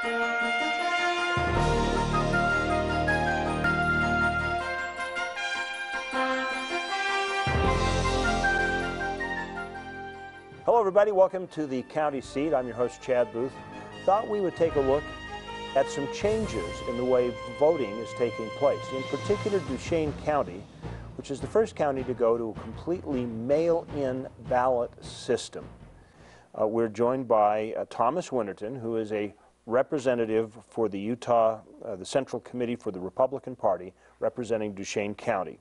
Hello everybody, welcome to the county seat. I'm your host Chad Booth. Thought we would take a look at some changes in the way voting is taking place. In particular, Duchesne County, which is the first county to go to a completely mail-in ballot system. We're joined by Thomas Winterton, who is a representative for the Utah, the Central Committee for the Republican Party, representing Duchesne County.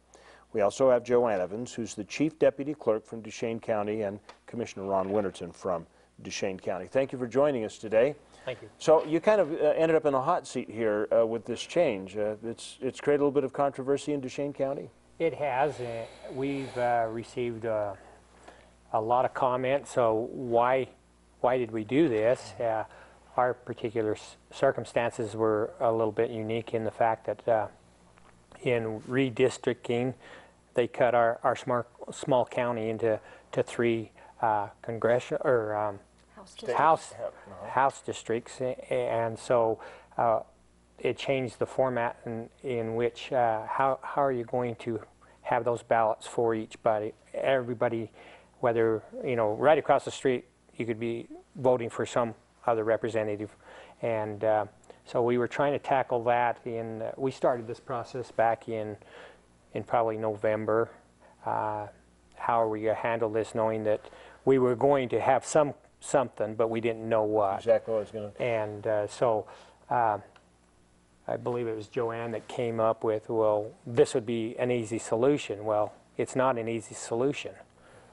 We also have Joanne Evans, who's the Chief Deputy Clerk from Duchesne County, and Commissioner Ron Winterton from Duchesne County. Thank you for joining us today. Thank you. So you kind of ended up in a hot seat here with this change. It's created a little bit of controversy in Duchesne County? It has. We've received a lot of comments. So why did we do this? Our particular circumstances were a little bit unique in the fact that in redistricting, they cut our small county into three congressional or House districts, and so it changed the format in which how are you going to have those ballots for everybody, whether right across the street you could be voting for some other representative, and so we were trying to tackle that. We started this process back in probably November. How are we going to handle this, knowing that we were going to have something, but we didn't know what. Exactly what I was going to. And so I believe it was Joanne that came up with, well, this would be an easy solution. Well, it's not an easy solution.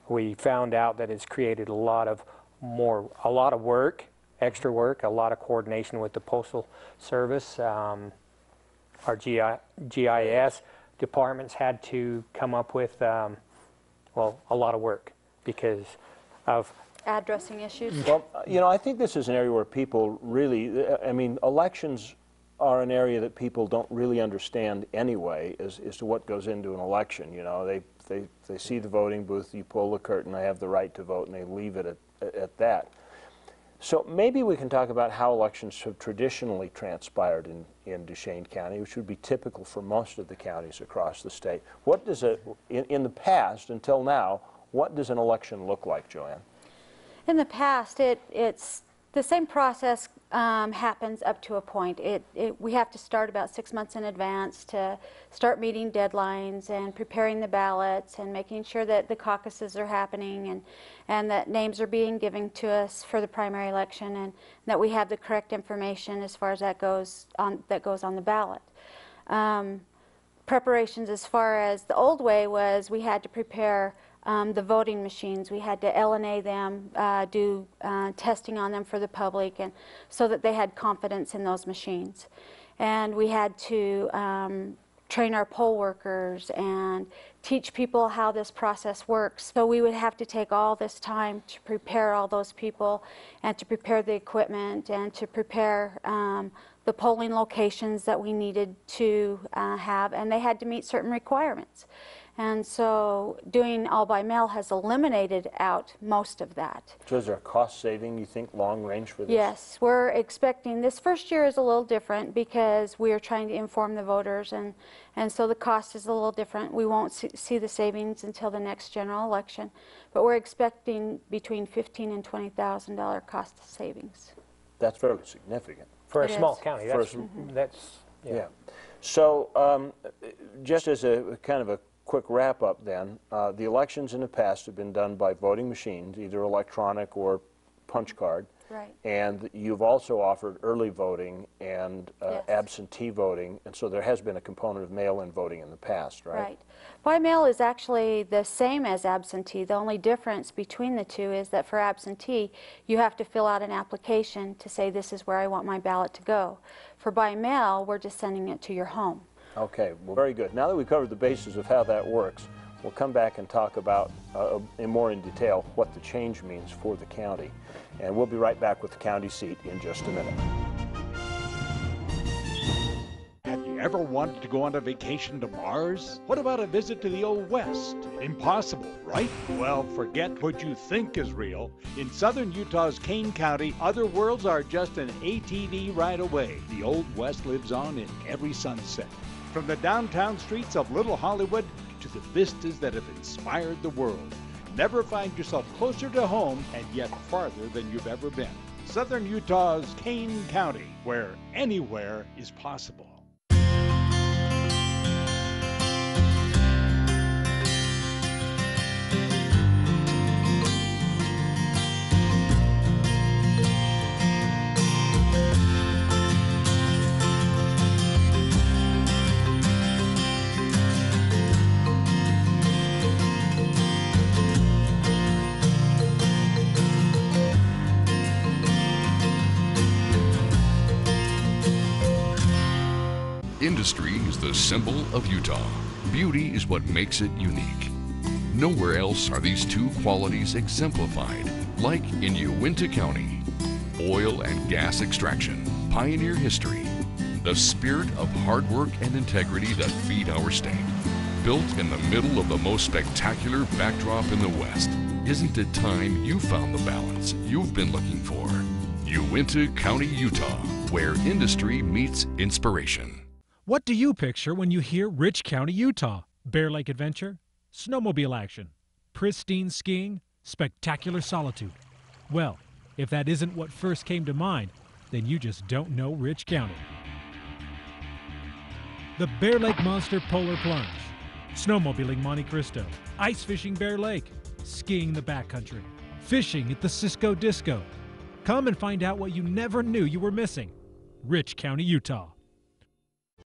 We found out that it's created a lot of work, extra work, a lot of coordination with the Postal Service. Our GIS departments had to come up with, well, a lot of work because of addressing issues. Well, I think this is an area where people really, elections are an area that people don't really understand anyway as to what goes into an election. They see the voting booth, you pull the curtain, they have the right to vote, and they leave it at that. So maybe we can talk about how elections have traditionally transpired in Duchesne County, which would be typical for most of the counties across the state. What does in the past until now, what does an election look like, Joanne? In the past, it's the same process happens up to a point. We have to start about 6 months in advance to start meeting deadlines and preparing the ballots and making sure that the caucuses are happening and that names are being given to us for the primary election and that we have the correct information as far as that goes on the ballot. Preparations as far as the old way was we had to prepare the voting machines. We had to LNA them, do testing on them for the public, and so that they had confidence in those machines. And we had to train our poll workers and teach people how this process works. So we would have to take all this time to prepare all those people and to prepare the equipment and to prepare the polling locations that we needed to have, and they had to meet certain requirements. And so doing all by mail has eliminated out most of that. So is there a cost saving, you think, long range for this? Yes, we're expecting, this first year is a little different because we are trying to inform the voters, and so the cost is a little different. We won't see the savings until the next general election, but we're expecting between $15,000 and $20,000 cost savings. That's fairly significant. For a small county, that's yeah. So just as a kind of a quick wrap up then, the elections in the past have been done by voting machines, either electronic or punch card. Right. And you've also offered early voting and Yes. absentee voting, and so there has been a component of mail-in voting in the past, right? Right. By mail is actually the same as absentee. The only difference between the two is that for absentee, you have to fill out an application to say this is where I want my ballot to go. For by mail, we're just sending it to your home. Okay, well, very good. Now that we've covered the basis of how that works, we'll come back and talk about more in detail what the change means for the county. And we'll be right back with the county seat in just a minute. Have you Ever wanted to go on a vacation to Mars? What about a visit to the Old West? Impossible, right? Well, forget what you think is real. In southern Utah's Kane County, other worlds are just an ATV ride away. The Old West lives on in every sunset. From the downtown streets of Little Hollywood to the vistas that have inspired the world. Never find yourself closer to home and yet farther than you've ever been. Southern Utah's Kane County, where anywhere is possible. Industry is the symbol of Utah. Beauty is what makes it unique. Nowhere else are these two qualities exemplified, like in Uinta County. Oil and gas extraction, pioneer history, the spirit of hard work and integrity that feed our state. Built in the middle of the most spectacular backdrop in the West. Isn't it time you found the balance you've been looking for? Uinta County, Utah, where industry meets inspiration. What do you picture when you hear Rich County, Utah? Bear Lake adventure, snowmobile action, pristine skiing, spectacular solitude. Well, if that isn't what first came to mind, then you just don't know Rich County. The Bear Lake Monster Polar Plunge, snowmobiling Monte Cristo, ice fishing Bear Lake, skiing the backcountry, fishing at the Cisco Disco. Come and find out what you never knew you were missing. Rich County, Utah.